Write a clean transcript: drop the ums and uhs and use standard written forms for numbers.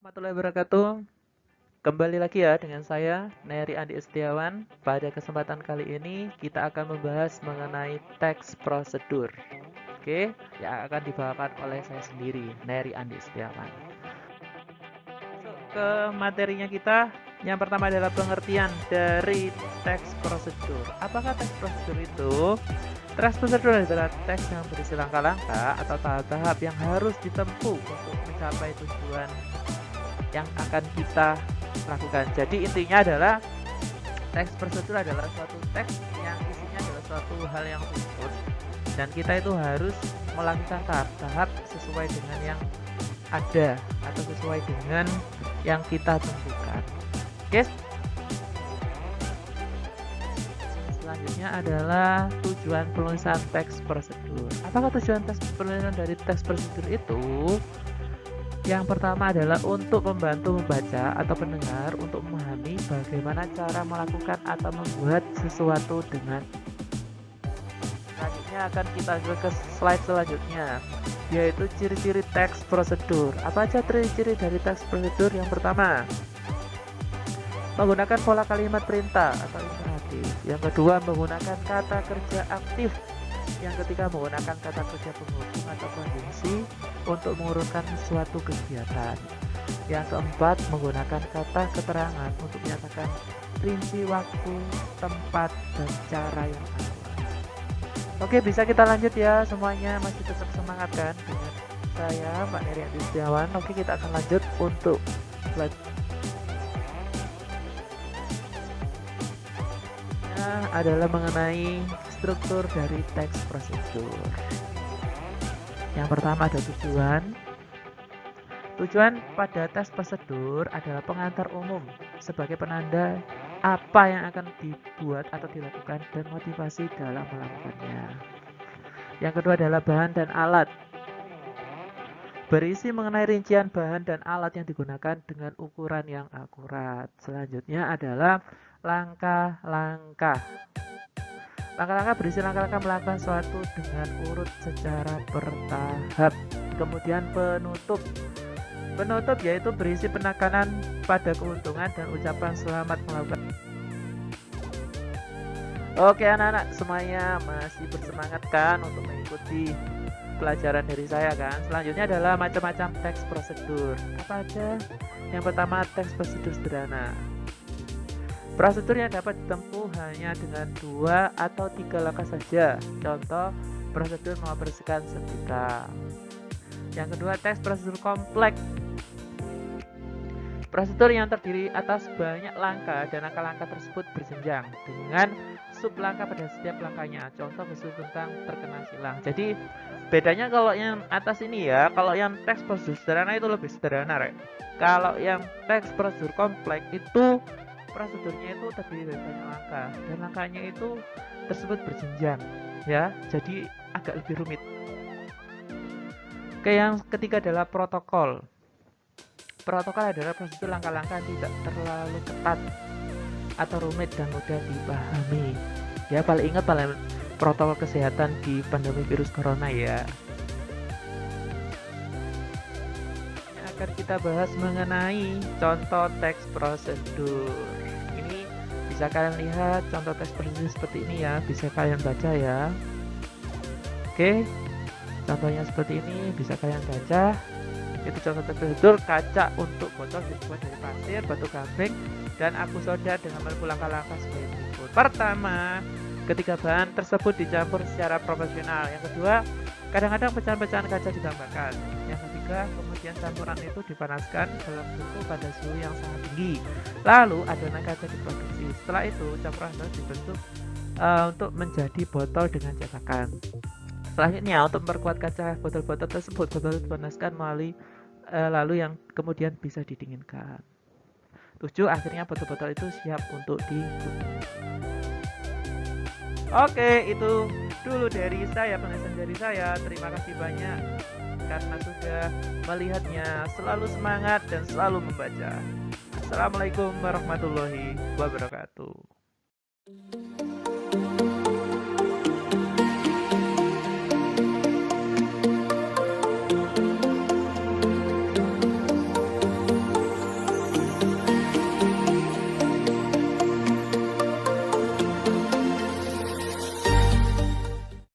Warahmatullahi wabarakatuh. Kembali lagi ya dengan saya, Neri Andi Setiawan. Pada kesempatan kali ini kita akan membahas mengenai teks prosedur. Oke, yang akan dibawakan oleh saya sendiri, Neri Andi Setiawan. Masuk ke materinya kita. Yang pertama adalah pengertian dari teks prosedur. Apakah teks prosedur itu? Teks prosedur adalah teks yang berisi langkah-langkah atau tahap-tahap yang harus ditempuh untuk mencapai tujuan yang akan kita lakukan. Jadi intinya adalah teks prosedur adalah suatu teks yang isinya adalah suatu hal yang runtut dan kita itu harus melakukan tahap-tahap sesuai dengan yang ada atau sesuai dengan yang kita tentukan. Oke. Selanjutnya adalah tujuan penulisan teks prosedur. Apakah tujuan penulisan dari teks prosedur itu? Yang pertama adalah untuk membantu membaca atau pendengar untuk memahami bagaimana cara melakukan atau membuat sesuatu dengan. Selanjutnya akan kita ke slide selanjutnya, yaitu ciri-ciri teks prosedur. Apa aja ciri-ciri dari teks prosedur? Yang pertama, menggunakan pola kalimat perintah atau imperatif. Yang kedua, menggunakan kata kerja aktif. Yang ketiga, menggunakan kata kerja penghubung atau konjungsi untuk mengurutkan suatu kegiatan. Yang keempat, menggunakan kata keterangan untuk menyatakan rinci waktu, tempat, dan cara yang akurat. Oke, bisa kita lanjut ya semuanya. Masih tetap semangat kan dengan saya, Mbak Neri Andi Setiawan. Oke, kita akan lanjut untuk selanjutnya adalah mengenai struktur dari teks prosedur. Yang pertama ada tujuan. Tujuan pada teks prosedur adalah pengantar umum sebagai penanda apa yang akan dibuat atau dilakukan dan motivasi dalam melakukannya. Yang kedua adalah bahan dan alat. Berisi mengenai rincian bahan dan alat yang digunakan dengan ukuran yang akurat. Selanjutnya adalah langkah-langkah. Langkah-langkah berisi langkah-langkah melakukan suatu dengan urut secara bertahap. Kemudian penutup. Penutup yaitu berisi penekanan pada keuntungan dan ucapan selamat melakukan. Oke anak-anak semuanya masih bersemangat kan untuk mengikuti pelajaran dari saya kan. Selanjutnya adalah macam-macam teks prosedur. Apa aja? Yang pertama teks prosedur sederhana. Prosedur yang dapat ditempuh hanya dengan 2 atau 3 langkah saja. Contoh, prosedur mengoperasikan setrika. Yang kedua, teks prosedur kompleks. Prosedur yang terdiri atas banyak langkah dan langkah-langkah tersebut berjenjang dengan sub langkah pada setiap langkahnya. Contoh khusus tentang terkena silang. Jadi bedanya kalau yang atas ini ya, kalau yang teks prosedur sederhana itu lebih sederhana, Rek. Kalau yang teks prosedur kompleks itu prosedurnya itu terdiri dari banyak langkah dan langkahnya itu tersebut berjenjang ya, jadi agak lebih rumit. Oke, yang ketiga adalah protokol. Protokol adalah prosedur langkah-langkah yang tidak terlalu ketat atau rumit dan mudah dipahami ya. Paling ingat protokol kesehatan di pandemi virus corona ya. Akan kita bahas mengenai contoh teks prosedur. Ini bisa kalian lihat contoh teks prosedur seperti ini ya, bisa kalian baca ya. Oke, contohnya seperti ini bisa kalian baca. Itu contoh teks prosedur. Kaca untuk botol dibuat dari pasir, batu gamping, dan aku soda dengan menempuh langkah-langkah sebagai berikut. Pertama, ketika bahan tersebut dicampur secara proporsional. Yang kedua, kadang-kadang pecahan-pecahan kaca ditambahkan. Yang ketiga, kemudian campuran itu dipanaskan dalam suhu pada suhu yang sangat tinggi. Lalu adonan kaca diproduksi. Setelah itu, campuran itu dibentuk untuk menjadi botol dengan cetakan. Selanjutnya, untuk memperkuat kaca botol-botol tersebut, botol dipanaskan lalu yang kemudian bisa didinginkan. 7. Akhirnya botol-botol itu siap untuk digunakan. Oke, itu dulu dari saya, penjelasan dari saya. Terima kasih banyak karena sudah melihatnya. Selalu semangat dan selalu membaca. Assalamualaikum warahmatullahi wabarakatuh.